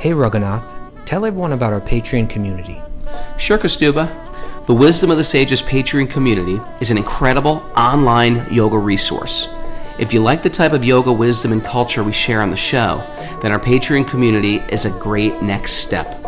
Hey Raghunath, tell everyone about our Patreon community. Sure, Kaustubha. The Wisdom of the Sages Patreon community is an incredible online yoga resource. If you like the type of yoga wisdom and culture we share on the show, then our Patreon community is a great next step.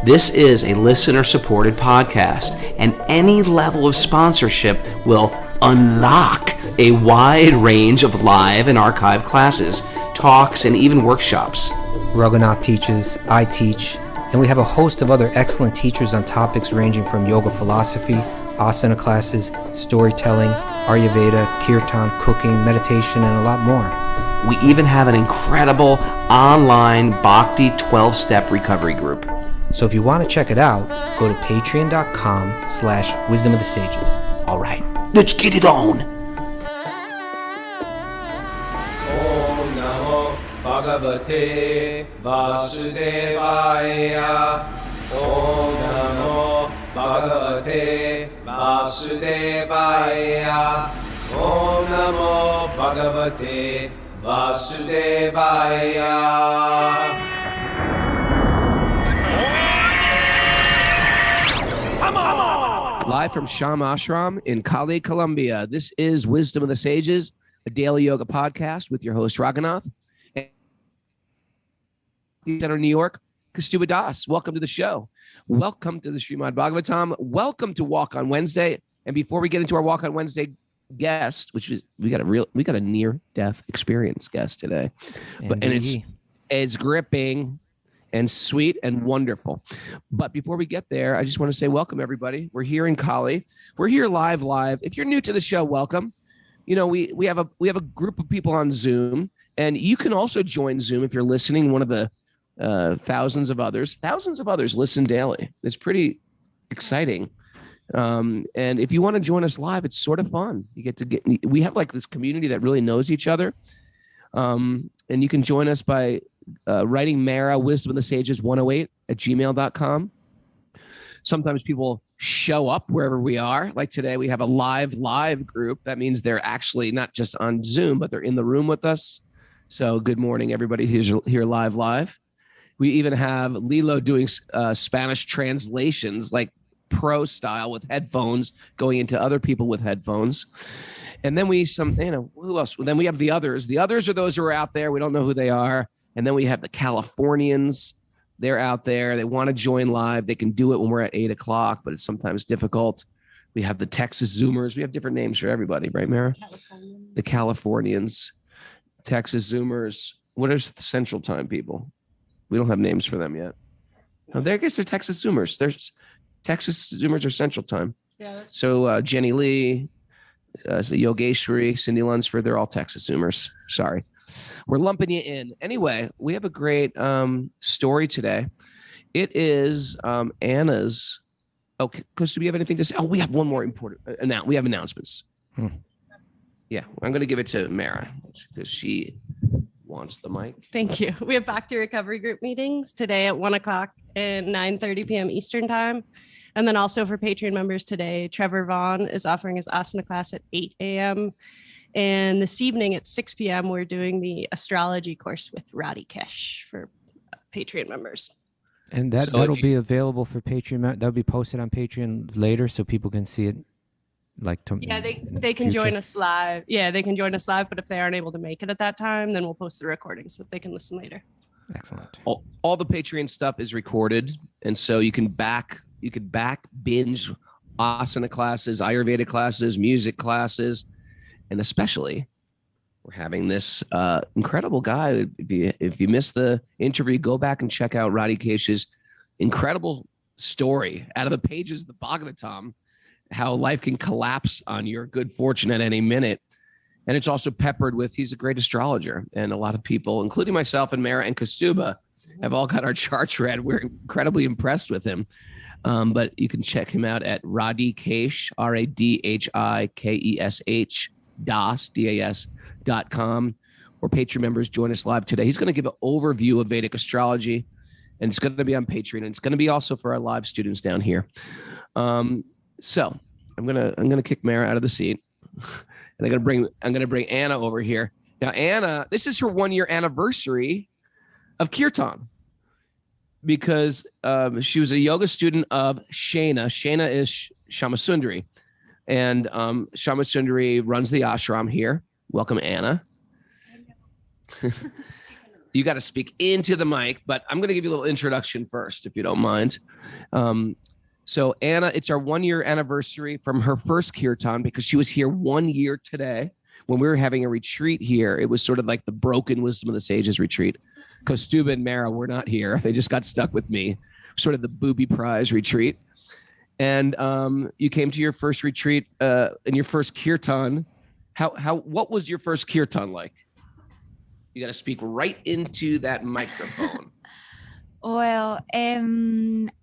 This is a listener-supported podcast, and any level of sponsorship will unlock a wide range of live and archived classes, talks, and even workshops. Raghunath teaches, I teach, and we have a host of other excellent teachers on topics ranging from yoga philosophy, asana classes, storytelling, Ayurveda, kirtan, cooking, meditation, and a lot more. We even have an incredible online Bhakti 12-step recovery group. So if you want to check it out, go to patreon.com/wisdom of the sages. All right, let's get it on. Om Namo Bhagavate Vasudevaya. Om Namo Bhagavate Vasudevaya. Om Namo Bhagavate Vasudevaya. Live from Sham Ashram in Cali, Colombia. This is Wisdom of the Sages, a daily yoga podcast with your host, Raghunath. Center, New York, Kaustubha Das. Welcome to the show. Welcome to the Srimad Bhagavatam. Welcome to Walk on Wednesday. And before we get into our Walk on Wednesday guest, which is we got a near-death experience guest today, and it's gripping and sweet and wonderful. But before we get there, I just want to say welcome, everybody. We're here in Cali. We're here live. If you're new to the show, welcome. You know, we have a group of people on Zoom, and you can also join Zoom if you're listening. One of the thousands of others listen daily. It's pretty exciting. And if you want to join us live, it's sort of fun. We have like this community that really knows each other. And you can join us by writing Mara, Wisdom of the Sages 108 at gmail.com. Sometimes people show up wherever we are. Like today, we have a live group. That means they're actually not just on Zoom, but they're in the room with us. So good morning, everybody who's here live. We even have Lilo doing Spanish translations, like pro style with headphones, going into other people with headphones. And then who else? Then we have the others. The others are those who are out there. We don't know who they are. And then we have the Californians. They're out there. They want to join live. They can do it when we're at 8 o'clock, but it's sometimes difficult. We have the Texas Zoomers. We have different names for everybody, right, Mara? The Californians, Texas Zoomers. What is the Central Time people? We don't have names for them yet. Oh, I guess they're Texas Zoomers. There's Texas Zoomers are Central Time. Yeah. So Jenny Lee, Yogeshwari, Cindy Lunsford, they're all Texas Zoomers. Sorry. We're lumping you in. Anyway, we have a great story today. It is Anna's. Okay, because do we have anything to say? Oh, we have one more important. We have announcements. Yeah, I'm going to give it to Mara because she wants the mic. Thank you. We have Bhakti Recovery Group meetings today at 1 o'clock and 9:30 p.m. Eastern Time. And then also for Patreon members today, Trevor Vaughn is offering his asana class at 8 a.m. And this evening at 6 p.m., we're doing the astrology course with Radikesh for Patreon members. And that'll be available for Patreon. That'll be posted on Patreon later so people can see it. They can join us live. Yeah, they can join us live. But if they aren't able to make it at that time, then we'll post the recording so that they can listen later. Excellent. All the Patreon stuff is recorded. And so you can back binge asana classes, Ayurveda classes, music classes. And especially, we're having this incredible guy. If you missed the interview, go back and check out Radikesh's incredible story out of the pages of the Bhagavatam, how life can collapse on your good fortune at any minute. And it's also peppered with, he's a great astrologer. And a lot of people, including myself and Mara and Kaustubha, have all got our charts read. We're incredibly impressed with him. But you can check him out at Radikesh, RADHIKESH, das.com, or Patreon members join us live today. He's going to give an overview of Vedic astrology, and it's going to be on Patreon, and it's going to be also for our live students down here. So I'm gonna kick Mara out of the seat, and I'm gonna bring Anna over here. Now, Anna, this is her 1-year anniversary of Kirtan. because she was a yoga student of Shana. Shana is Shamasundari, and Shamasundari runs the ashram here. Welcome, Anna. You got to speak into the mic, but I'm going to give you a little introduction first, if you don't mind. So Anna, it's our 1 year anniversary from her first kirtan, because she was here 1 year today when we were having a retreat here. It was sort of like the broken wisdom of the sages retreat. Kaustubha and Marrow were not here. They just got stuck with me, sort of the booby prize retreat. And you came to your first retreat in your first kirtan. What was your first kirtan like? You got to speak right into that microphone. Well, I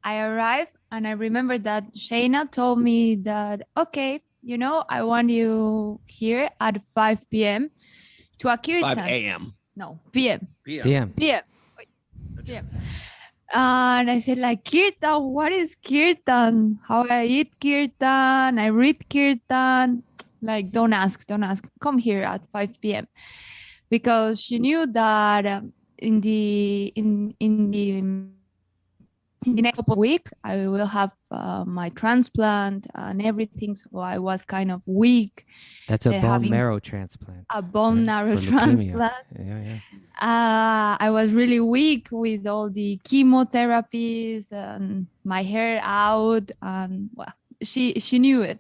arrived and I remember that Shana told me that, okay, I want you here at 5 p.m. to a kirtan. 5 a.m. No, p.m. PM. p.m. Wait, p.m. And I said, like, kirtan, what is kirtan? How I eat kirtan, I read kirtan. Like, don't ask. Come here at 5 p.m. Because she knew that in the next couple of weeks I will have my transplant and everything. So I was kind of weak. That's a bone marrow transplant. A bone marrow For transplant. Yeah. I was really weak with all the chemotherapies and my hair out, and well, she knew it.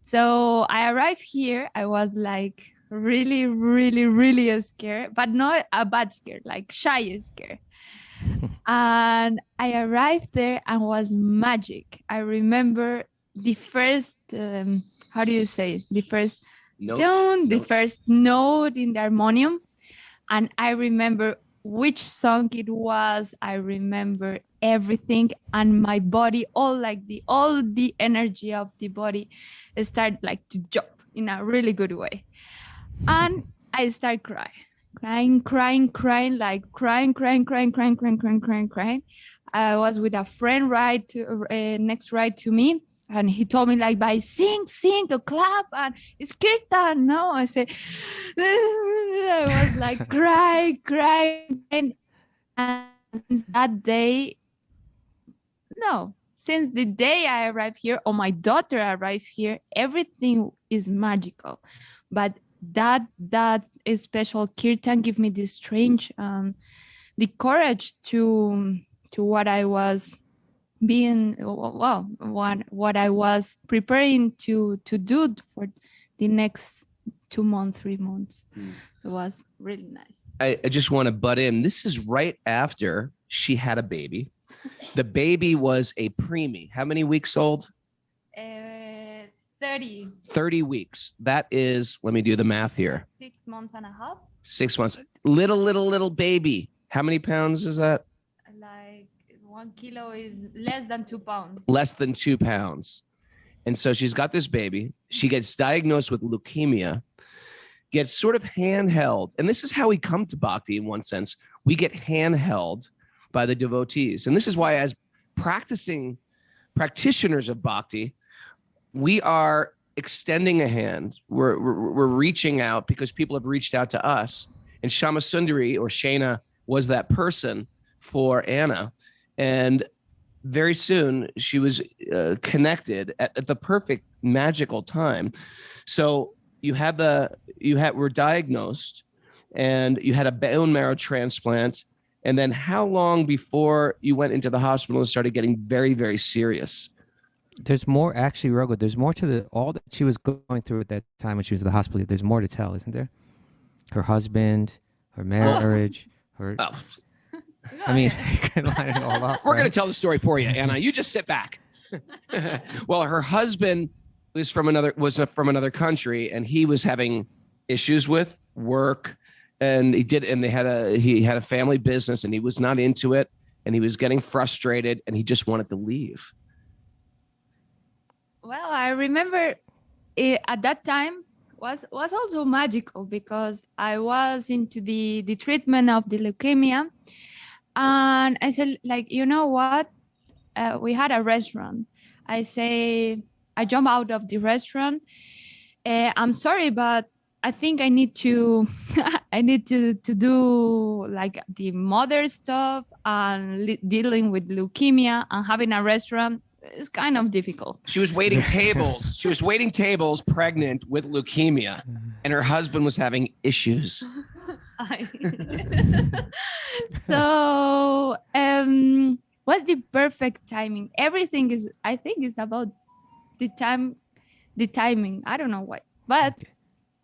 So I arrived here. I was like really, really, really scared, but not a bad scare, like shy scare. And I arrived there and was magic. I remember the first, how do you say, the first tone, the first note in the harmonium. And I remember which song it was. I remember everything, and my body, all the energy of the body started like to jump in a really good way. And I start crying, like crying. I was with a friend next ride to me, and he told me like, by sing or clap, and it's kirtan. No, I said, I was like crying. And since that day, since the day I arrived here, or my daughter arrived here, everything is magical. But that special kirtan gave me this strange, the courage to what I was being, what I was preparing to do for the next 2 months, 3 months. It was really nice. I just want to butt in. This is right after she had a baby. The baby was a preemie. How many weeks old? 30. 30 weeks. That is, let me do the math here. 6 months and a half. 6 months. Little baby. How many pounds is that? Like 1 kilo is less than 2 pounds. Less than 2 pounds. And so she's got this baby. She gets diagnosed with leukemia, gets sort of handheld. And this is how we come to Bhakti in one sense. We get handheld by the devotees. And this is why, as practitioners of Bhakti, we are extending a hand. We're reaching out because people have reached out to us. And Shamasundari, or Shana, was that person for Anna. And very soon she was connected at the perfect magical time. So were diagnosed, and you had a bone marrow transplant. And then how long before you went into the hospital and started getting very, very serious? There's more, actually, Raghu. There's more to all that she was going through at that time when she was in the hospital. There's more to tell, isn't there? Her husband, her marriage, her. Oh. I mean, you can line it all up. We're going to tell the story for you, Anna. You just sit back. Well, her husband was from another country, and he was having issues with work, and he had a family business, and he was not into it, and he was getting frustrated, and he just wanted to leave. Well, I remember at that time was also magical, because I was into the treatment of the leukemia, and I said, like, you know what? We had a restaurant. I jump out of the restaurant. I'm sorry, but I think I need to I need to do like the mother stuff and dealing with leukemia and having a restaurant is kind of difficult. She was waiting tables. She was waiting tables pregnant with leukemia, and her husband was having issues. So what's the perfect timing? Everything is, I think, is about the timing. I don't know why, but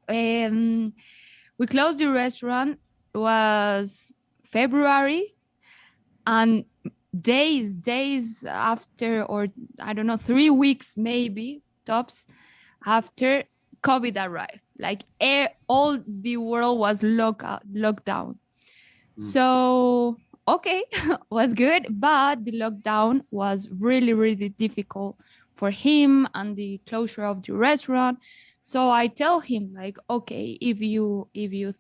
we closed the restaurant. It was February, and days after, or I don't know, 3 weeks maybe tops after, COVID arrived. Like all the world was locked down. So okay, was good, but the lockdown was really, really difficult for him and the closure of the restaurant. So I tell him like, okay, if you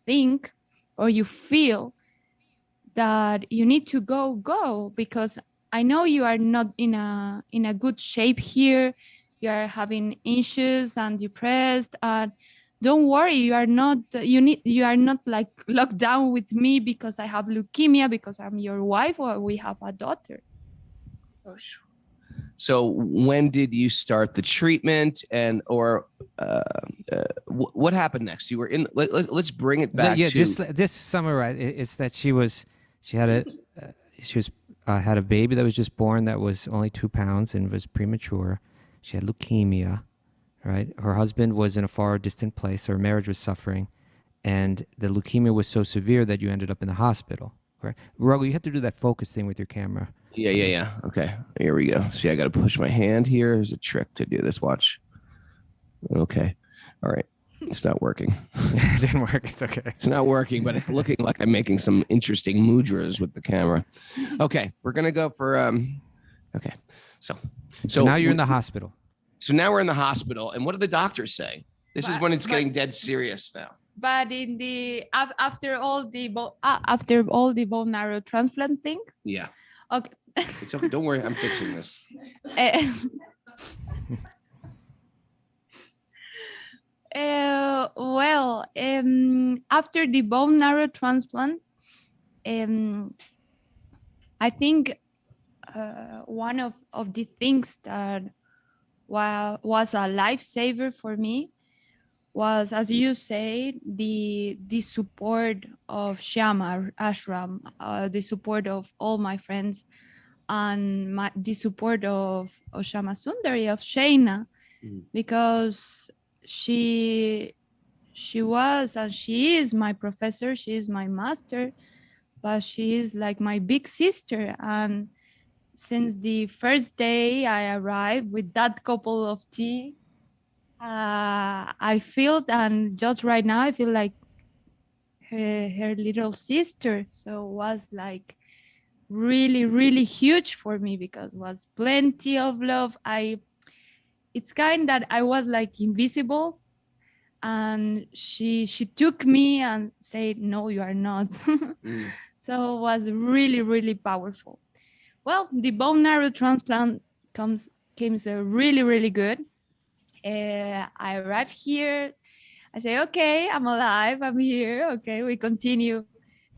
think or you feel that you need to go, because I know you are not in a good shape here. You are having issues and depressed, and don't worry, you are not like locked down with me because I have leukemia, because I'm your wife or we have a daughter. So when did you start the treatment, and what happened next? You were in. Let's bring it back. Just summarize. It's that she had a baby that was just born that was only 2 pounds and was premature. She had leukemia, right? Her husband was in a far distant place. Her marriage was suffering, and the leukemia was so severe that you ended up in the hospital. Right, Raghu, you have to do that focus thing with your camera. Yeah. Okay, here we go. See, I got to push my hand here. There's a trick to do this. Watch. Okay, all right. It's not working. It didn't work. It's okay. It's not working, but it's looking like I'm making some interesting mudras with the camera. Okay, we're gonna go for Okay, so now you're in the hospital. So now we're in the hospital, and what do the doctors say? This is when it's getting dead serious now. But in the after all the bone marrow transplant thing. Yeah. Okay. It's okay. Don't worry. I'm fixing this. After the bone marrow transplant, I think one of the things that was a lifesaver for me was, as you say, the support of Shyama Ashram, the support of all my friends, and the support of Shama Sundari, of Shaina, because she was and she is my professor, she is my master, but she is like my big sister. And since the first day I arrived with that cup of tea, I feel, and just right now I feel like her little sister. So it was like really, really huge for me, because it was plenty of love. It's kind that I was like invisible, and she took me and said, no, you are not. So it was really, really powerful. Well, the bone marrow transplant came really, really good. I arrived here. I say, okay, I'm alive, I'm here. Okay, we continue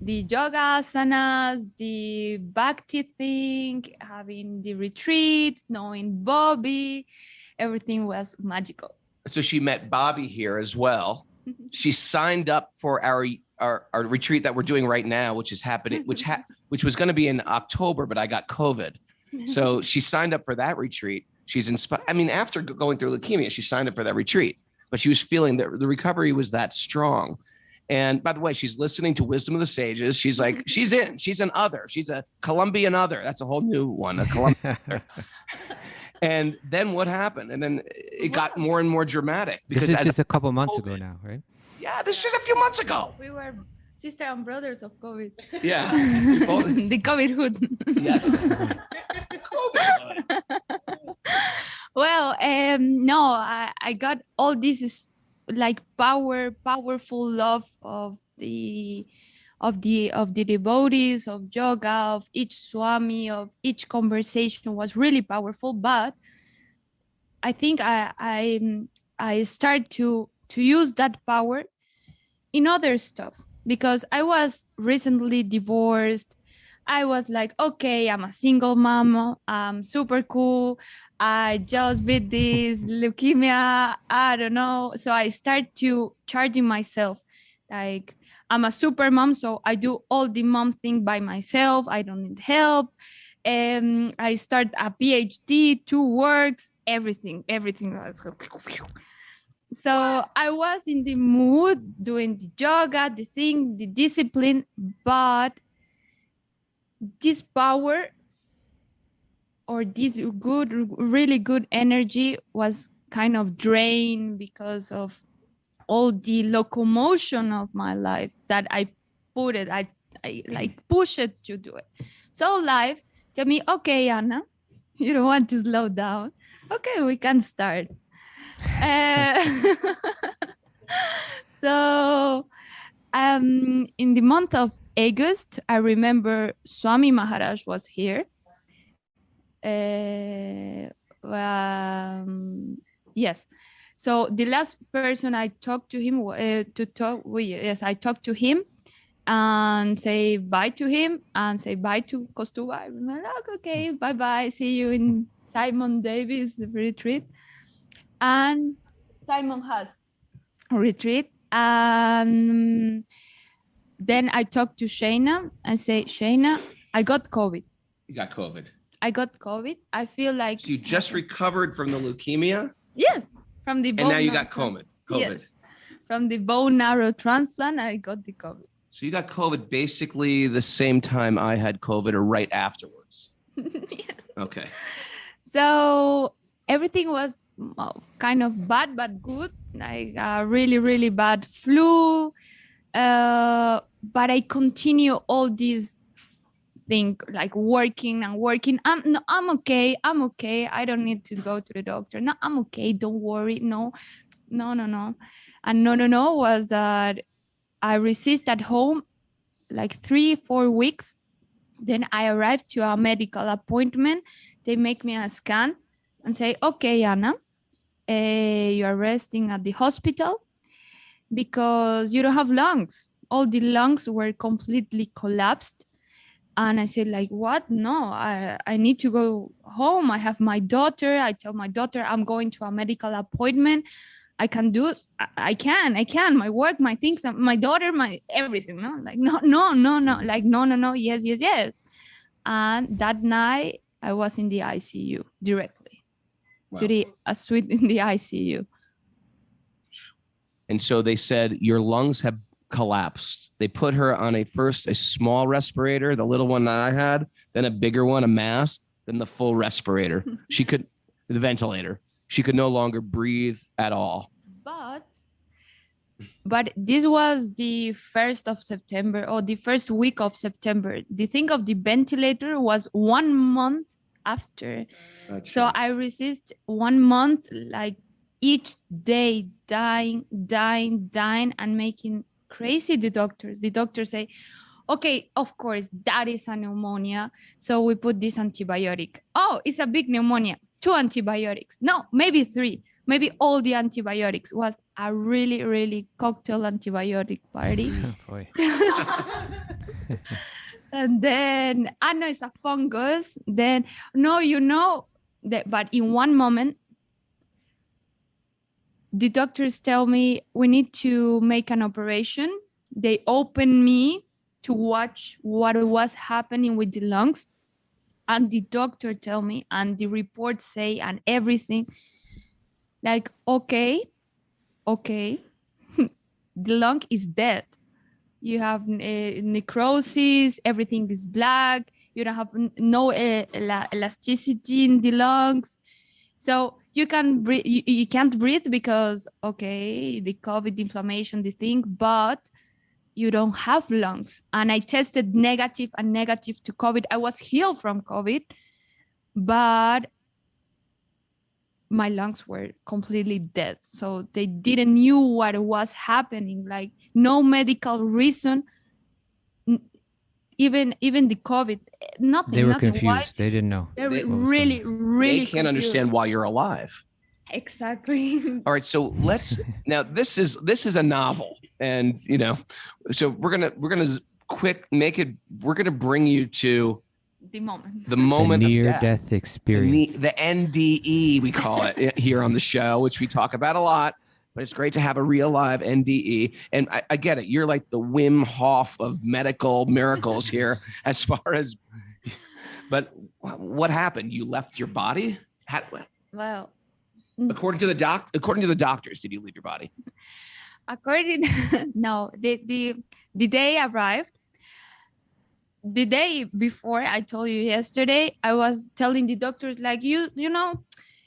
the yoga asanas, the bhakti thing, having the retreats, knowing Bobby. Everything was magical. So she met Bobby here as well. She signed up for our retreat that we're doing right now, which is happening, which was going to be in October, but I got COVID. So she signed up for that retreat. She's inspired. I mean, after going through leukemia, she signed up for that retreat, but she was feeling that the recovery was that strong. And by the way, she's listening to Wisdom of the Sages. She's like, she's an other. She's a Colombian other. That's a whole new one, a Colombian other. And then what happened? And then it got more and more dramatic. Because this is just a couple months ago now, right? Yeah, this is just a few months ago. We were sister and brothers of COVID. Yeah. The COVID hood. Yeah. COVID. Well, no, I got all this like powerful love of the devotees, of yoga, of each swami, of each conversation was really powerful. But I think I start to use that power in other stuff, because I was recently divorced. I was like, okay, I'm a single mom. I'm super cool. I just beat this leukemia. I don't know. So I start to charging myself like I'm a super mom. So I do all the mom thing by myself. I don't need help. I start a PhD, 2 works, everything. So I was in the mood doing the yoga, the thing, the discipline, but this power or this really good energy was kind of drained because of all the locomotion of my life that I like push it to do it. So life tell me, okay, Anna, you don't want to slow down. Okay, we can start. So in the month of August, I remember Swami Maharaj was here. Yes. So the last person I talked to him I talked to him and say bye to him and say bye to Kaustubha. I remember, okay, bye. See you in Simon Davis retreat. And Simon has a retreat. And then I talked to Shayna and say, Shayna, I got COVID. You got COVID. I got COVID. I feel like. So you just recovered from the leukemia? Yes. From the bone. And now you got COVID. Yes. From the bone marrow transplant, I got the COVID. So you got COVID basically the same time I had COVID or right afterwards? Yeah. Okay. So everything was kind of bad, but good. Like a really, really bad flu. But I continue all these things like working. I'm okay. I don't need to go to the doctor. No, I'm okay. Don't worry. No. And no was that I resist at home like 3-4 weeks. Then I arrived to a medical appointment. They make me a scan and say, okay, Anna, you are resting at the hospital because you don't have lungs. All the lungs were completely collapsed. And I said, like, what? No, I need to go home. I have my daughter. I tell my daughter I'm going to a medical appointment. I can do it. I can. My work, my things, my daughter, my everything. No, like, no. Like, no. Yes. And that night I was in the ICU directly. Wow. To a suite in the ICU. And so they said your lungs have collapsed. They put her on a small respirator, the little one that I had, then a bigger one, a mask, then the full respirator. The ventilator. She could no longer breathe at all. But this was the 1st of September or the first week of September. The thing of the ventilator was 1 month after. Gotcha. So I resist 1 month, like each day dying and making crazy the doctors say, okay, of course that is a pneumonia, so we put this antibiotic. Oh, it's a big pneumonia, 2 antibiotics, no, maybe 3, maybe all the antibiotics. Was a really, really cocktail antibiotic party. Boy. And then I know it's a fungus. Then no, but in one moment the doctors tell me we need to make an operation. They open me to watch what was happening with the lungs. And the doctor tell me, and the reports say, and everything, like, okay, the lung is dead. You have necrosis, everything is black. You don't have no elasticity in the lungs. So you can breathe, you can't breathe because, okay, the COVID inflammation, the thing, but you don't have lungs. And I tested negative to COVID. I was healed from COVID, but my lungs were completely dead. So they didn't knew what was happening, like no medical reason. Even the COVID, nothing. They were nothing. confused. Why? They didn't know. They were really They can't confused. understand why you're alive. Exactly. All right. So now this is a novel. And, so we're going to we're going to bring you to the moment. the moment of near-death experience. The NDE, we call it here on the show, which we talk about a lot. But it's great to have a real live NDE. And I get it. You're like the Wim Hof of medical miracles here as far as, but what happened? You left your body? Well, according to the doctors, did you leave your body? No, the day arrived. The day before, I told you yesterday, I was telling the doctors, like, you know,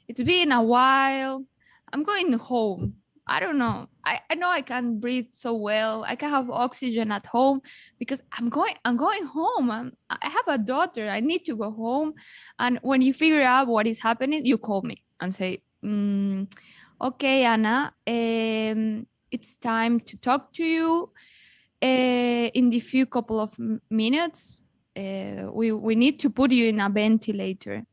it's been a while. I'm going home. I don't know. I know I can breathe so well. I can have oxygen at home because I'm going home. I have a daughter. I need to go home. And when you figure out what is happening, you call me and say, okay, Anna, it's time to talk to you. In the few couple of minutes, we need to put you in a ventilator.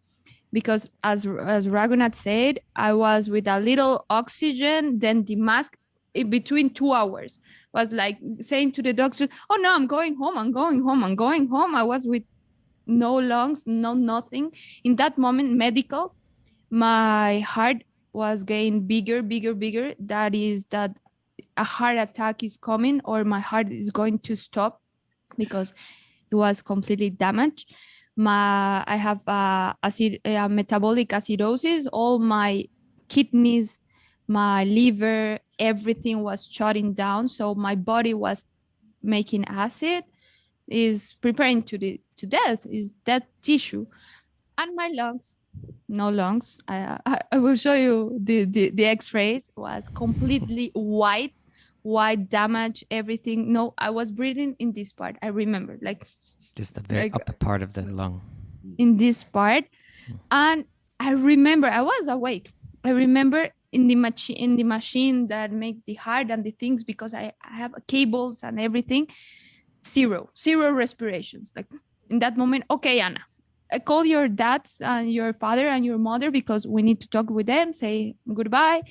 Because as Raghunath said, I was with a little oxygen, then the mask in between 2 hours was like saying to the doctor, oh no, I'm going home. I was with no lungs, no nothing. In that moment, medical, my heart was getting bigger. That is that a heart attack is coming or my heart is going to stop because it was completely damaged. I have metabolic acidosis. All my kidneys, my liver, everything was shutting down. So my body was making acid, is preparing to death, is dead tissue. And my lungs, no lungs. I will show you the X-rays. Was completely white damage, everything. No, I was breathing in this part. I remember, like, just the very upper part of the lung. In this part. And I remember I was awake. I remember in the machine that makes the heart and the things, because I have cables and everything. Zero respirations. Like in that moment, okay, Anna, call your dads and your father and your mother because we need to talk with them, say goodbye,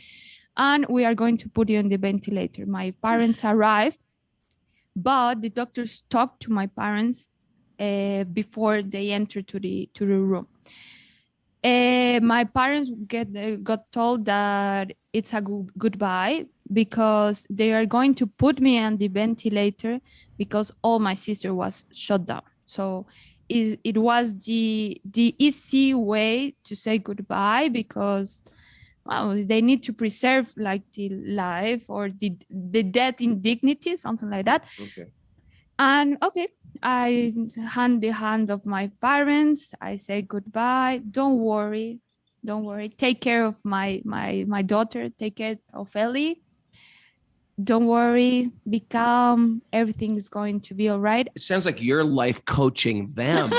and we are going to put you on the ventilator. My parents arrived, but the doctors talked to my parents before they entered to the room. My parents got told that it's a goodbye because they are going to put me on the ventilator because all my sister was shut down. So it was the easy way to say goodbye because they need to preserve like the life or the death in dignity, something like that. Okay. And okay, I hand the hand of my parents. I say goodbye. Don't worry. Take care of my daughter. Take care of Ellie. Don't worry. Be calm. Everything is going to be all right. It sounds like you're life coaching them.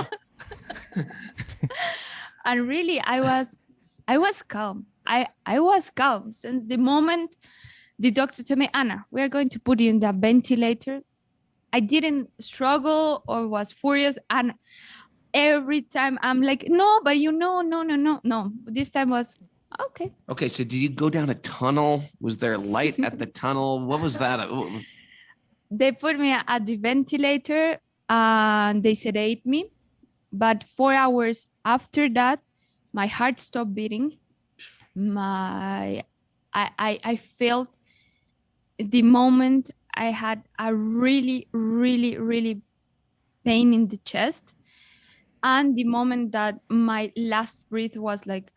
And really, I was calm. I was calm since the moment the doctor told me, Anna, we are going to put you in the ventilator. I didn't struggle or was furious. And every time I'm like, no, but no. This time was okay. Okay. So did you go down a tunnel? Was there light at the tunnel? What was that? They put me at the ventilator and they sedate me. But 4 hours after that, my heart stopped beating. I felt the moment I had a really, really, really pain in the chest. And the moment that my last breath was like,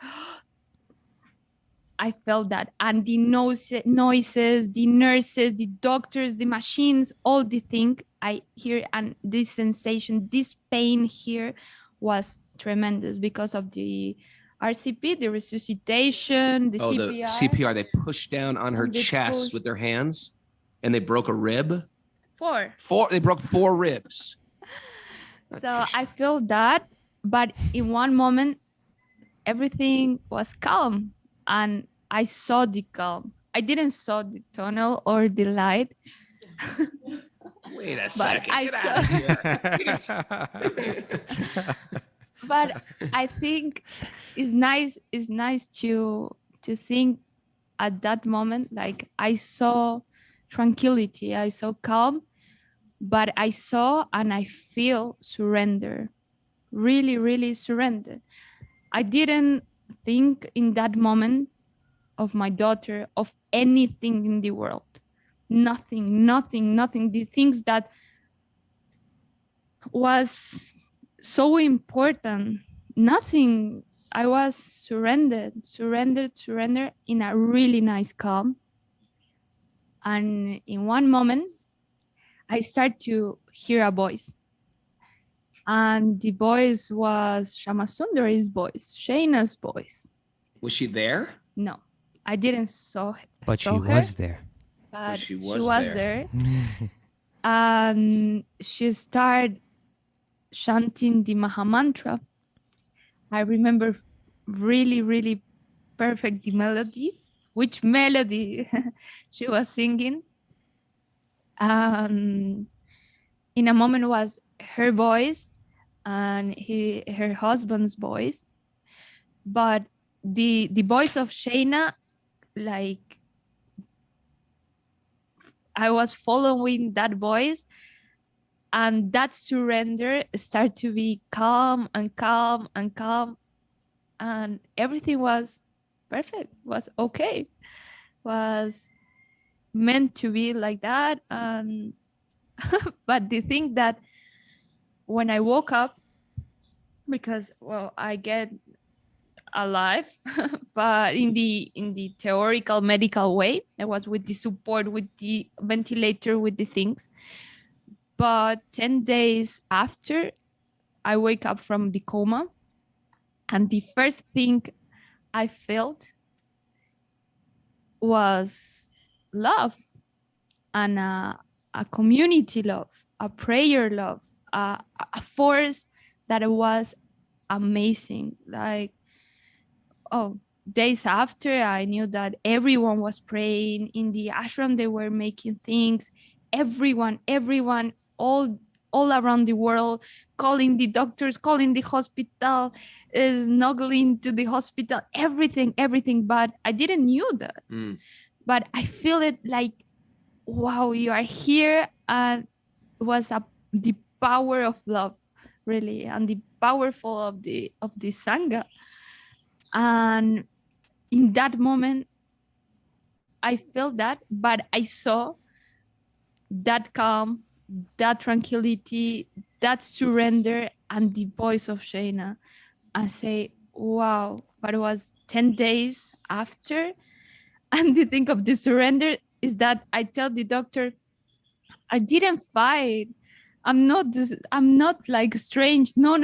I felt that. And the noises, the nurses, the doctors, the machines, all the thing I hear, and this sensation, this pain here was tremendous because of the RCP, the resuscitation, the CPR. The CPR, they pushed down on her chest with their hands. And they broke a rib? They broke 4 ribs. So I feel that, but in one moment, everything was calm and I saw the calm. I didn't saw the tunnel or the light. Wait a second. Get out of here. But I think it's nice to think at that moment, like I saw tranquility. I saw calm, but I saw and I feel surrender. Really, really surrender. I didn't think in that moment of my daughter, of anything in the world. Nothing. The things that was so important, nothing. I was surrendered in a really nice calm. And in one moment, I start to hear a voice. And the voice was Shamasundari's voice, Shayna's voice. Was she there? No, I didn't But saw she her, was there. but she she was was there. there. And she started chanting the Mahamantra. I remember really, really perfect the melody, which melody she was singing. In a moment was her voice and her husband's voice, but the voice of Shayna, like I was following that voice, and that surrender started to be calm, and everything was perfect, was okay, was meant to be like that. And but the thing that when I woke up, because I get alive, but in the theoretical medical way, I was with the support, with the ventilator, with the things. But 10 days after, I wake up from the coma, and the first thing I felt was love, and a community love, a prayer love, a force that was amazing. Like, days after, I knew that everyone was praying in the ashram. They were making things. Everyone, all around the world, calling the doctors, calling the hospital, snuggling to the hospital, everything. But I didn't knew that. But I feel it like, wow, you are here. And it was the power of love, really, and the powerful of the Sangha. And in that moment, I felt that, but I saw that calm, that tranquility, that surrender, and the voice of Shayna. I say, wow, but it was 10 days after. And the thing of the surrender is that I tell the doctor, I didn't fight. I'm not like strange. No.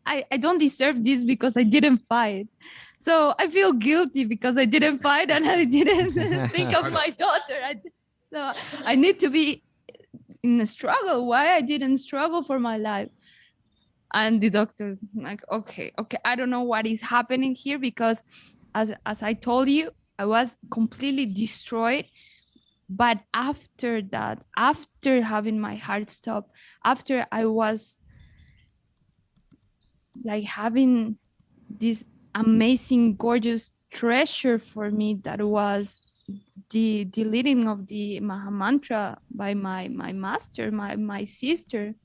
I don't deserve this because I didn't fight. So I feel guilty because I didn't fight and I didn't think of my daughter. So I need to be in a struggle. Why I didn't struggle for my life? And the doctor's like, okay, I don't know what is happening here, because as I told you, I was completely destroyed. But after that, after having my heart stop, after I was like having this amazing, gorgeous treasure for me, that was the leading of the Mahamantra by my master, my sister,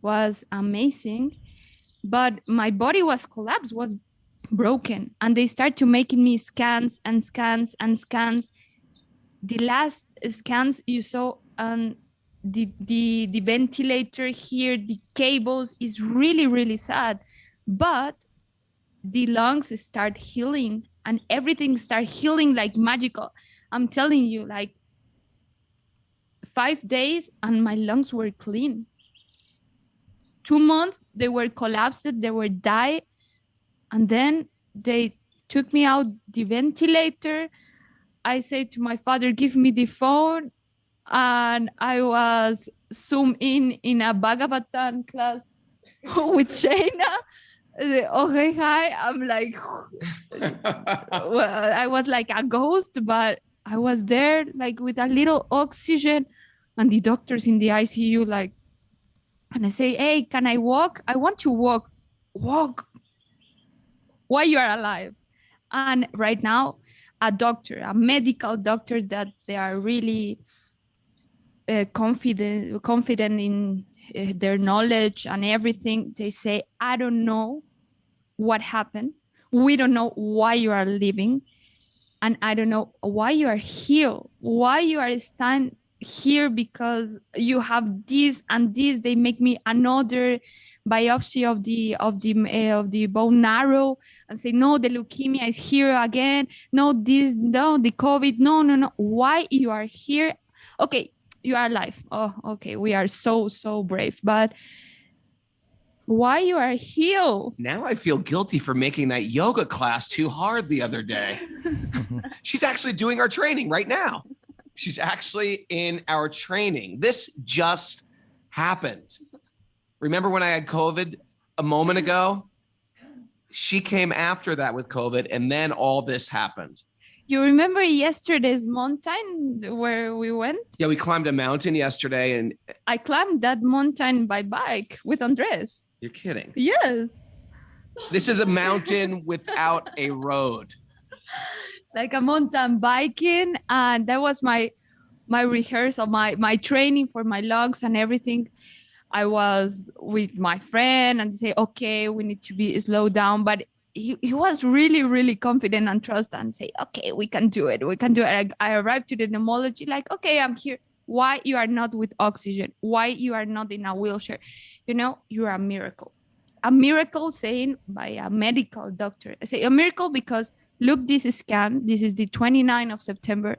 was amazing. But my body was collapsed, was broken, and they start to making me scans. The last scans you saw on the ventilator here, the cables, is really, really sad. But the lungs start healing and everything start healing like magical. I'm telling you, like 5 days and my lungs were clean. 2 months, they were collapsed, they were die. And then they took me out the ventilator. I said to my father, give me the phone. And I was Zoom in a Bhagavatam class with Shayna. Okay, hi. I'm like, well, I was like a ghost, but I was there like with a little oxygen, and the doctors in the ICU like, and I say, hey, can I walk? I want to walk. Walk while you are alive. And right now, a doctor, a medical doctor that they are really confident in their knowledge and everything. They say, I don't know what happened. We don't know why you are living. And I don't know why you are here, why you are stand here, because you have this and this. They make me another biopsy of the bone marrow and say, no, the leukemia is here again. No, the COVID. No. Why you are here? Okay, you are alive. Oh, okay. We are so brave, but why you are here? Now I feel guilty for making that yoga class too hard the other day. She's actually doing our training right now. She's actually in our training. This just happened. Remember when I had COVID a moment ago? She came after that with COVID, and then all this happened. You remember yesterday's mountain where we went? Yeah, we climbed a mountain yesterday, and I climbed that mountain by bike with Andres. You're kidding. Yes. This is a mountain without a road. Like a mountain biking. And that was my rehearsal, my training for my logs and everything. I was with my friend and say, okay, we need to be slow down. But he was really, really confident and trust and say, okay, we can do it. We can do it. I arrived to the pneumology like, okay, I'm here. Why you are not with oxygen? Why you are not in a wheelchair? You know, you're a miracle. A miracle saying by a medical doctor. I say a miracle because look this scan. This is the 29th of September.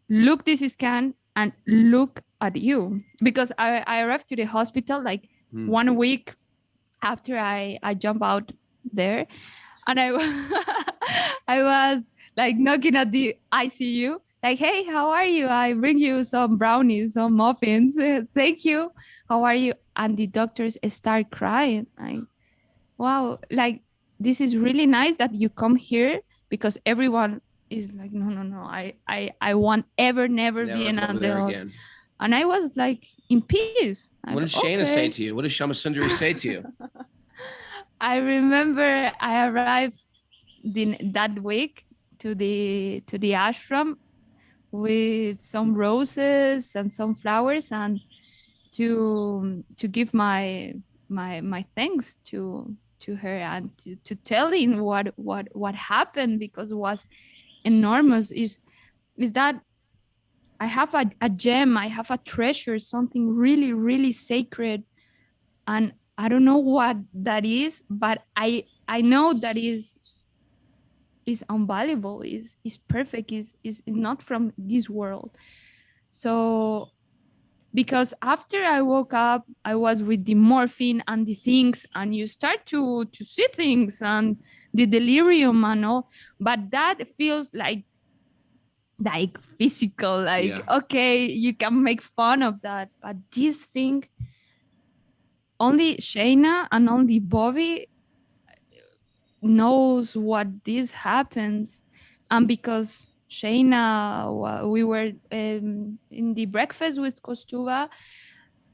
Look this scan and look at you. Because I arrived to the hospital like 1 week after I jump out there. And I was like knocking at the ICU. Like, hey, how are you? I bring you some brownies, some muffins. Thank you. How are you? And the doctors start crying. Like, wow, like this is really nice that you come here because everyone is like, no. I won't never be in the hospital. And I was like in peace. What does Shayna say to you? What does Shama Sundari say to you? I remember I arrived that week to the ashram with some roses and some flowers and to give my thanks to her and to telling what happened, because it was enormous. Is that I have a gem, I have a treasure, something really, really sacred, and I don't know what that is, but I know that is invaluable, is perfect, is not from this world. So because after I woke up, I was with the morphine and the things, and you start to see things and the delirium and all, but that feels like physical, like, okay, you can make fun of that, but this thing, only Shayna and only Bobby knows what this happens. And because Shayna, we were in the breakfast with Kaustubha,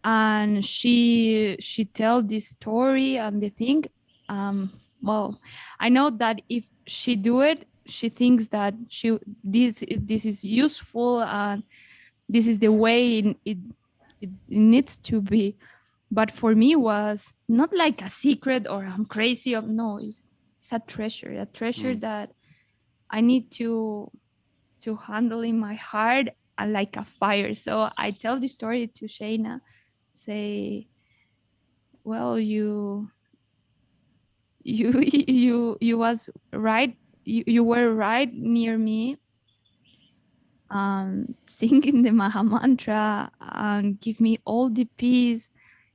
and she tell this story and the thing. Well, I know that if she do it, she thinks that this is useful and this is the way it needs to be. But for me, was not like a secret or I'm crazy. No, it's a treasure that I need to handle in my heart like a fire. So I tell the story to Shayna, say, well, you was right. You were right near me, singing the Maha Mantra and give me all the peace,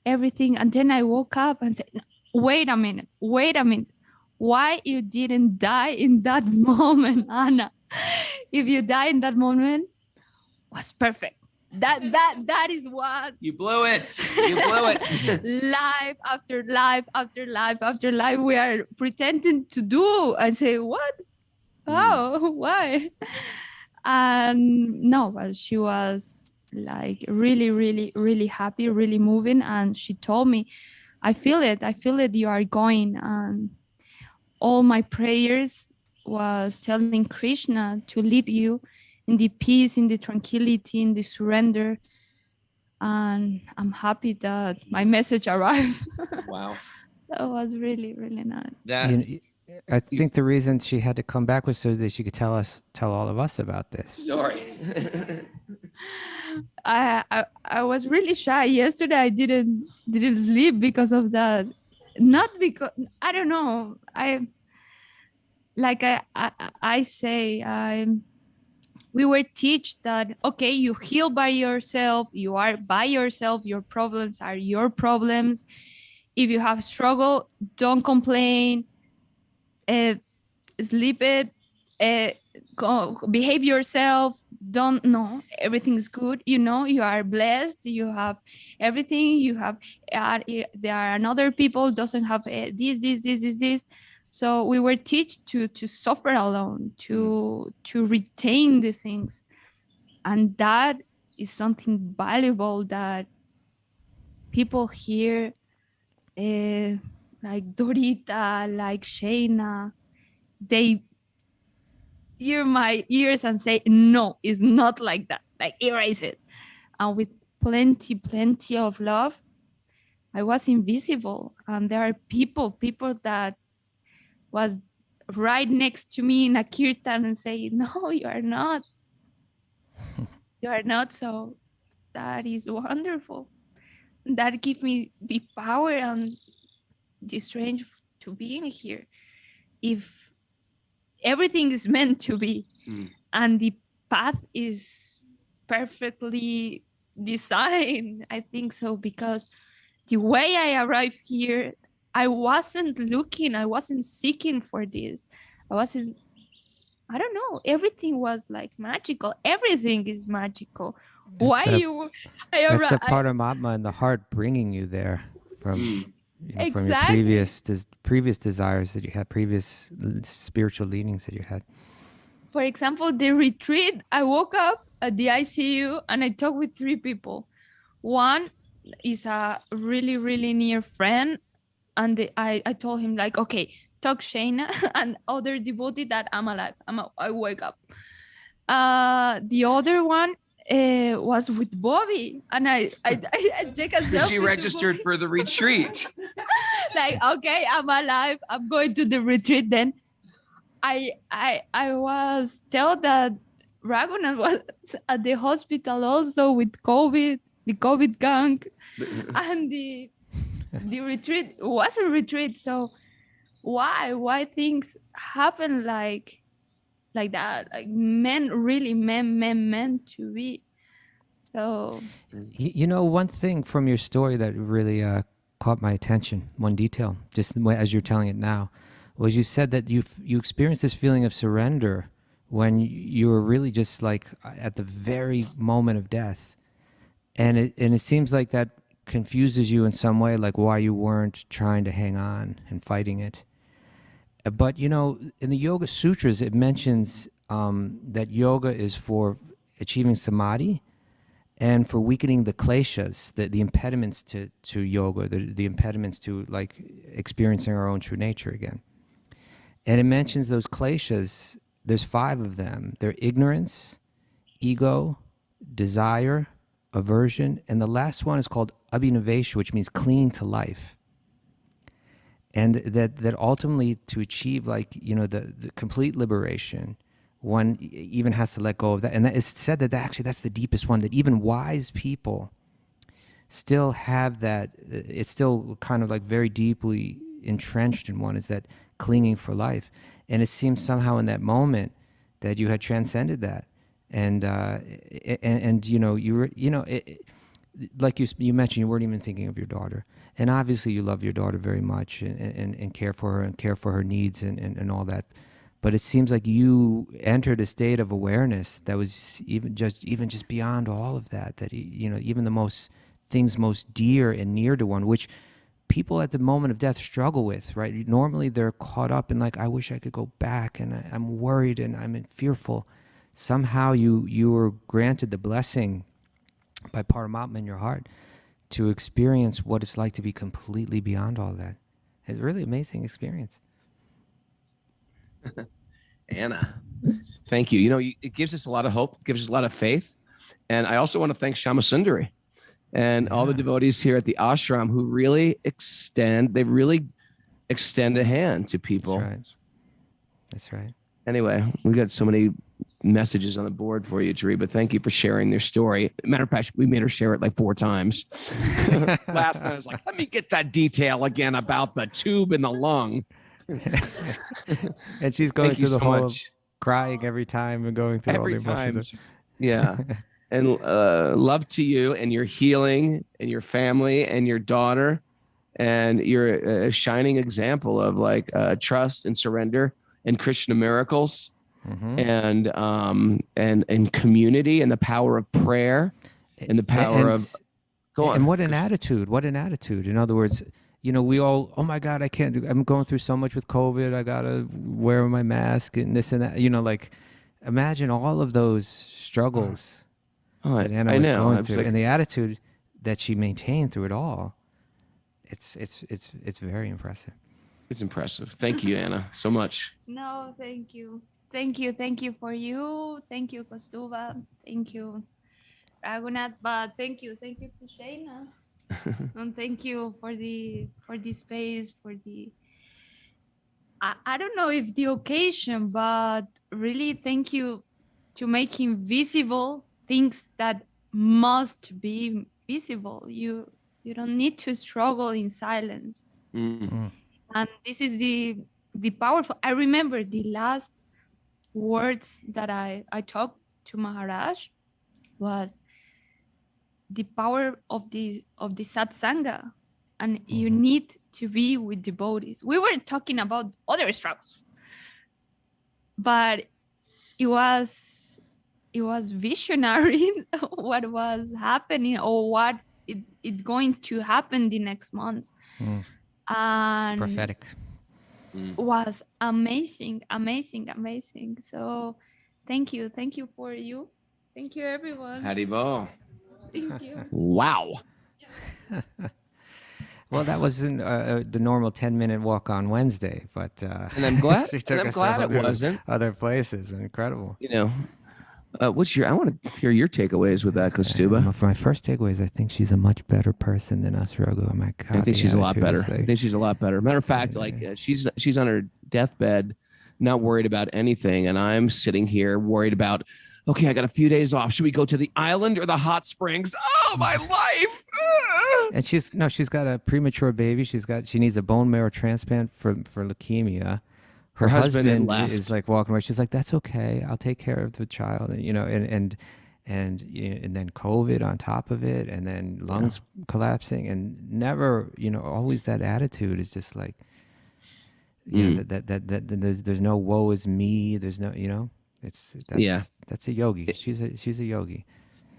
everything. And then I woke up and said, wait a minute. Why you didn't die in that moment, Anna? If you die in that moment, was perfect. That is what you blew it. Life after life after life after life we are pretending to do. I say, what? Oh, why? And no, but she was like really, really, really happy, really moving. And she told me, I feel it. You are going. And all my prayers was telling Krishna to lead you in the peace, in the tranquility, in the surrender. And I'm happy that my message arrived. Wow. That was really, really nice. That I think the reason she had to come back was so that she could tell all of us about this. story. I was really shy yesterday. I didn't sleep because of that. Not because I don't know. I say we were taught that okay, you heal by yourself. You are by yourself. Your problems are your problems. If you have struggle, don't complain. Sleep it. Behave yourself. Don't know everything's good. You are blessed. You have everything. You have there are another people doesn't have this. So we were taught to suffer alone, to retain the things, and that is something valuable that people here, like Dorita, like Shayna, they tear my ears and say, no, it's not like that. Like erase it. And with plenty of love, I was invisible. And there are people that was right next to me in a kirtan and say, no, you are not. You are not. So that is wonderful. That gives me the power and the strength to being here. If everything is meant to be, and the path is perfectly designed, I think so, because the way I arrived here, I wasn't looking, I wasn't seeking for this. I don't know, everything was like magical. Everything is magical. That's the Paramatma and the heart bringing you there from from your previous desires that you had, previous spiritual leanings that you had. For example, the retreat, I woke up at the ICU and I talked with 3 people. One is a really, really near friend. And I told him like, okay, talk Shayna and other devotee that I'm alive. I wake up. The other one was with Bobby, and I take a selfie. She registered for the retreat. Like, okay, I'm alive. I'm going to the retreat. Then I was told that Raghunath was at the hospital also with COVID, the COVID gang, and the retreat was a retreat. So why things happen like that, like men meant to be. So one thing from your story that really caught my attention, one detail, just as you're telling it now, was you said that you experienced this feeling of surrender when you were really just like at the very moment of death, and it seems like that confuses you in some way, like why you weren't trying to hang on and fighting it. But in the Yoga Sutras, it mentions that yoga is for achieving samadhi and for weakening the kleshas, the impediments to yoga, the impediments to like experiencing our own true nature again. And it mentions those kleshas. There's 5 of them. They're ignorance, ego, desire, aversion, and the last one is called abhinavesha, which means clinging to life. And that ultimately, to achieve the complete liberation, one even has to let go of that. And it's said that actually that's the deepest one, that even wise people still have that. It's still kind of like very deeply entrenched in one, is that clinging for life. And it seems somehow in that moment that you had transcended that. And you were, like you mentioned, you weren't even thinking of your daughter. And obviously you love your daughter very much and care for her and care for her needs and all that. But it seems like you entered a state of awareness that was even just beyond all of that, even the most things most dear and near to one, which people at the moment of death struggle with, right? Normally they're caught up in like, I wish I could go back, and I'm worried and I'm fearful. Somehow you were granted the blessing by Paramatma in your heart to experience what it's like to be completely beyond all that. It's a really amazing experience. Anna, thank you. It gives us a lot of hope, gives us a lot of faith. And I also want to thank Shama Sundari, and all the devotees here at the ashram who really extend a hand to people. That's right. Anyway, we got so many messages on the board for you to read, but thank you for sharing their story. Matter of fact, we made her share it like 4 times. Last night I was like, let me get that detail again about the tube in the lung. And she's going through the whole much. crying every time and going through Every all the time. emotions. Yeah. And love to you and your healing and your family and your daughter. And you're a shining example of like trust and surrender and Krishna miracles. And community and the power of prayer and the power of go on. And what an attitude. In other words, we all, oh my God, I'm going through so much with COVID. I gotta wear my mask and this and that, like imagine all of those struggles that Anna was going through, and the attitude that she maintained through it all. It's very impressive. It's impressive. Thank you, Anna, so much. No, thank you. Thank you for you. Thank you, Kaustubha. Thank you, Raghunath. But thank you to Shayna. And thank you for the space, for the I don't know if the occasion, but really thank you to making visible things that must be visible. You don't need to struggle in silence. And this is the powerful. I remember the last words that I talked to Maharaj was the power of the satsanga, and you need to be with devotees. We were talking about other struggles, but it was visionary what was happening or what it going to happen the next months. And prophetic. Was amazing. So thank you for you. Thank you, everyone. Haribol. Thank you. Wow. Well, that wasn't the normal 10-minute walk on Wednesday, but and I'm glad. she took us it wasn't other places. Incredible. I want to hear your takeaways with that, Kaustubha. My first takeaway is I think she's a much better person than us, Raghu. I think she's a lot better. Matter of fact, she's on her deathbed, not worried about anything, and I'm sitting here worried about, okay, I got a few days off. Should we go to the island or the hot springs? Oh, my life. And she's got a premature baby. She needs a bone marrow transplant for leukemia. Her husband is like walking away. She's like, "That's okay. I'll take care of the child." And then COVID on top of it, and then lungs collapsing, and never, always that attitude is just like, that there's no woe is me. There's no, that's a yogi. She's a yogi.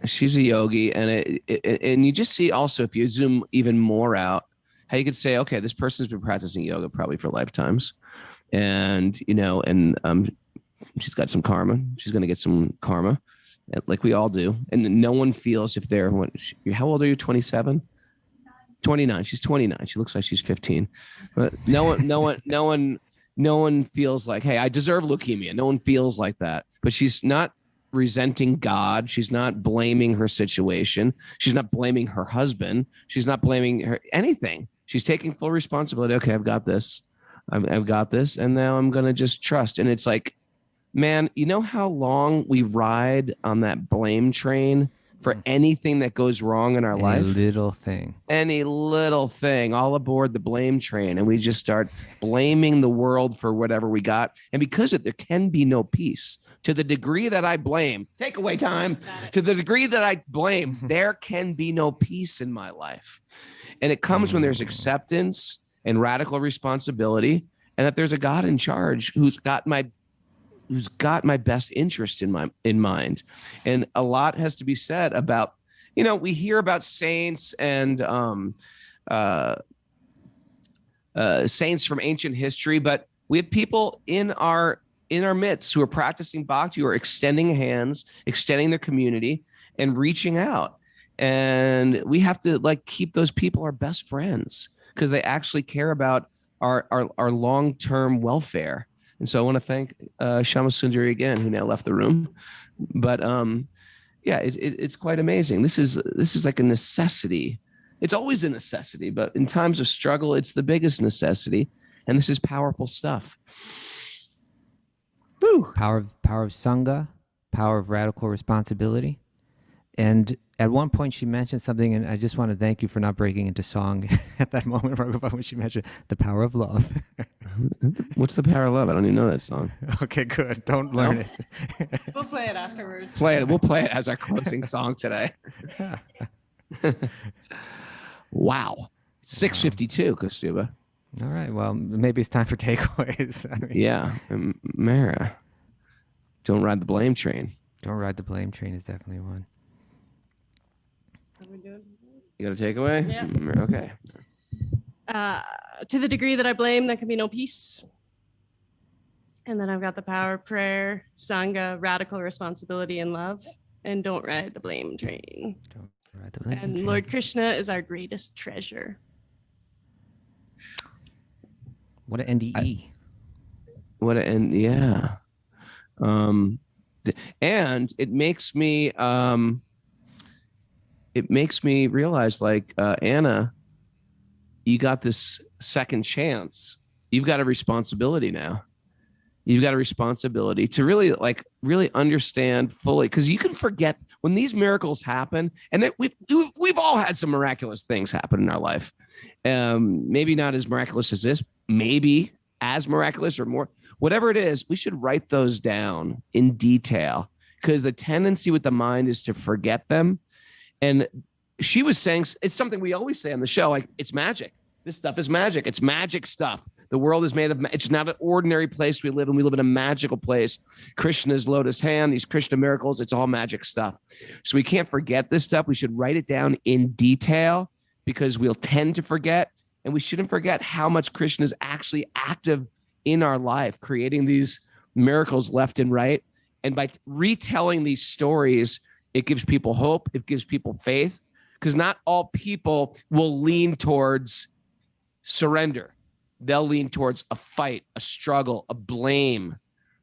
She's a yogi, and and you just see also, if you zoom even more out, how you could say, okay, this person's been practicing yoga probably for lifetimes. And she's got some karma. She's going to get some karma, like we all do. And no one feels if they're how old are you? 27, 29. She's 29. She looks like she's 15. But no one feels like, hey, I deserve leukemia. No one feels like that. But she's not resenting God. She's not blaming her situation. She's not blaming her husband. She's not blaming her anything. She's taking full responsibility. Okay, I've got this. I've got this, and now I'm going to just trust. And it's like, man, you know how long we ride on that blame train for anything that goes wrong in our life? Any little thing, all aboard the blame train. And we just start blaming the world for whatever we got. And because there can be no peace. To the degree that I blame, takeaway time, to the degree that I blame, there can be no peace in my life. And it comes when there's acceptance and radical responsibility, and that there's a God in charge who's got my best interest in mind. And a lot has to be said about, we hear about saints and saints from ancient history, but we have people in our midst who are practicing bhakti, who are extending hands, extending their community, and reaching out. And we have to keep those people our best friends, because they actually care about our long-term welfare. And so I want to thank Shama Sundari again, who now left the room. But yeah, it's quite amazing. This is like a necessity. It's always a necessity, but in times of struggle, it's the biggest necessity. And this is powerful stuff. Woo. Power of Sangha, power of radical responsibility. And at one point she mentioned something, and I just want to thank you for not breaking into song at that moment when she mentioned the power of love. What's the power of love? I don't even know that song. Okay, good. Don't learn it. We'll play it afterwards. We'll play it as our closing song today. Wow. 6:52, Kaustubha. All right. Well, maybe it's time for takeaways. I mean, Yeah. Mara. Don't ride the blame train. Don't ride the blame train is definitely one. What are we doing? You got a takeaway? Yeah. Okay. To the degree that I blame, there can be no peace. And then I've got the power of prayer, Sangha, radical responsibility, and love. And don't ride the blame train. Don't ride the blame And train. Lord Krishna is our greatest treasure. What an NDE. Yeah. And it makes me realize, like, Anna, you got this second chance. You've got a responsibility now. You've got a responsibility to really understand fully, because you can forget when these miracles happen. And that we've all had some miraculous things happen in our life. Maybe not as miraculous as this, maybe as miraculous or more, whatever it is. We should write those down in detail, because the tendency with the mind is to forget them. And she was saying, it's something we always say on the show, like, it's magic. This stuff is magic. It's magic stuff. The world is made of, it's not an ordinary place we live in. We live in a magical place. Krishna's lotus hand, these Krishna miracles, it's all magic stuff. So we can't forget this stuff. We should write it down in detail, because we'll tend to forget. And we shouldn't forget how much Krishna is actually active in our life, creating these miracles left and right. And by retelling these stories, it gives people hope. It gives people faith, because not all people will lean towards surrender. They'll lean towards a fight, a struggle, a blame,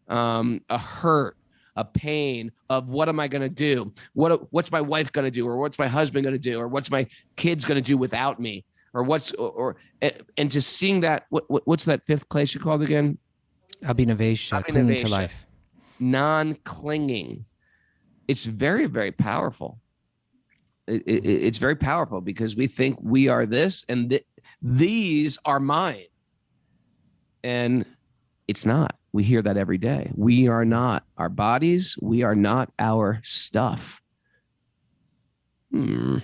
a hurt, a pain of, what am I going to do? What's my wife going to do? Or what's my husband going to do? Or what's my kids going to do without me? And just seeing that, what's that fifth place you called again? Abhinavesha, clinging to life. Non-clinging. It's very, very powerful. It's very powerful, because we think we are this and these are mine. And it's not. We hear that every day. We are not our bodies. We are not our stuff. Thank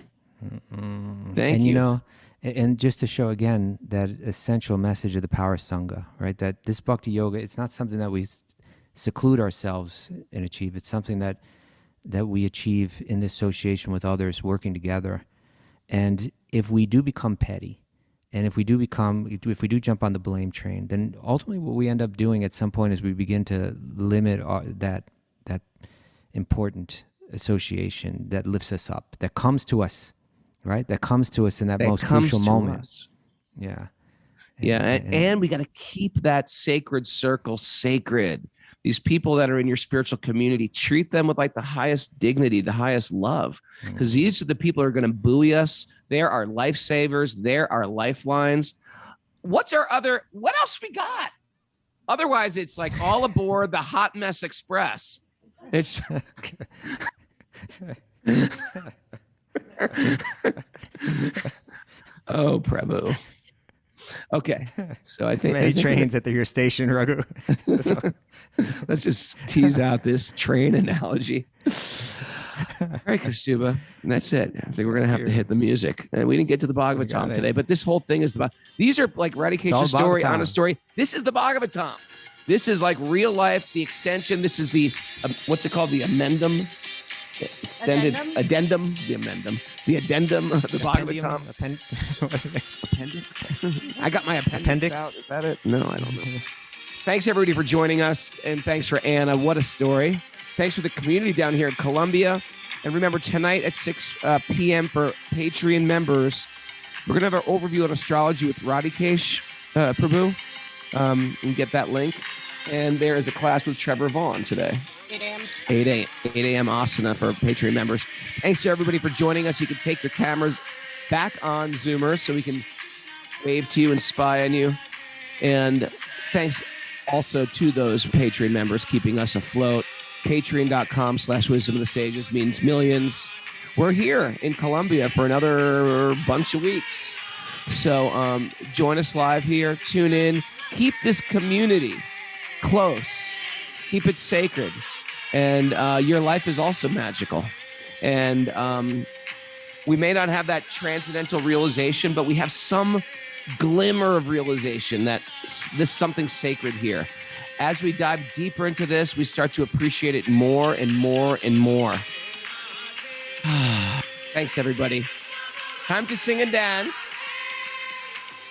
And you. And just to show again that essential message of the power of Sangha, right? That this Bhakti-yoga, it's not something that we seclude ourselves and achieve. It's something that we achieve in this association with others, working together. And if we do become petty, and if we do jump on the blame train, then ultimately what we end up doing at some point is we begin to limit that important association that lifts us up, that comes to us, right? That comes to us in that most crucial moment. Yeah. And we got to keep that sacred circle sacred. These people that are in your spiritual community, treat them with like the highest dignity, the highest love, because these are the people who are going to buoy us. They're our lifesavers. They're our lifelines. What else we got? Otherwise, it's like all aboard the Hot Mess Express. It's oh, Prabhu. Okay, so I think many trains at your station, Raghu. Let's just tease out this train analogy. All right, Kaustubha, that's it. I think we're gonna have to hit the music. And we didn't get to the Bhagavatam today, but this whole thing is these are like Radhikesh's story on a story. This is the Bhagavatam. This is like real life, the extension. This is the what's it called? The amendum. Extended addendum, the addendum of the Bhagavatam. Appendix. I got my appendix out. Is that it? No, I don't know. Thanks everybody for joining us, and thanks for Anna. What a story! Thanks for the community down here in Colombia, and remember tonight at 6 p.m. for Patreon members, we're gonna have our overview on astrology with Radhikesh Prabhu. You can get that link, and there is a class with Trevor Vaughn today. 8 a.m. 8 a.m. asana for Patreon members. Thanks to everybody for joining us. You can take your cameras back on Zoomers so we can wave to you and spy on you. And thanks also to those Patreon members keeping us afloat. Patreon.com/Wisdom of the Sages means millions. We're here in Colombia for another bunch of weeks. So join us live here. Tune in. Keep this community close. Keep it sacred. And your life is also magical. And we may not have that transcendental realization, but we have some glimmer of realization that there's something sacred here. As we dive deeper into this, we start to appreciate it more and more and more. Thanks, everybody. Time to sing and dance.